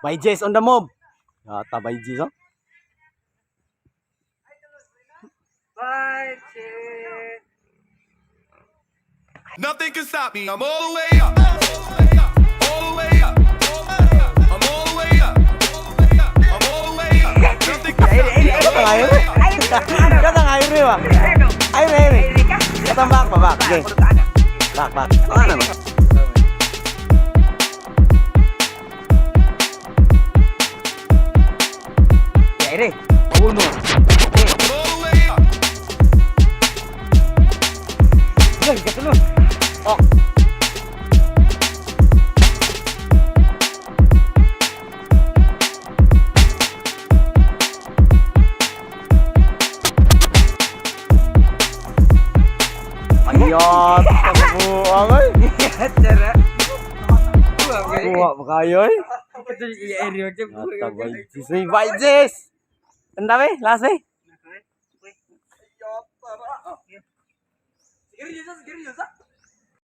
By Jess on the move. Yata by Jess, oh. Bye, Jess. Nothing can stop me. I'm all the way up. All the way up. I'm all the way up. I'm all the way up. Nothing can stop me. Kata ngayon. Kata ngayon rin ba? Ay, may. Katang back pa, back. Okay. Back. Ano naman? Ere, uno. I'm all the way up. Ay, katulo. Oh. Ayot, kabuang ay. Tara. Buwa pa kayo ay. Ito yung area ko. Yata by Jess. May by Jess. Ang dami, last eh. Sige, Jess.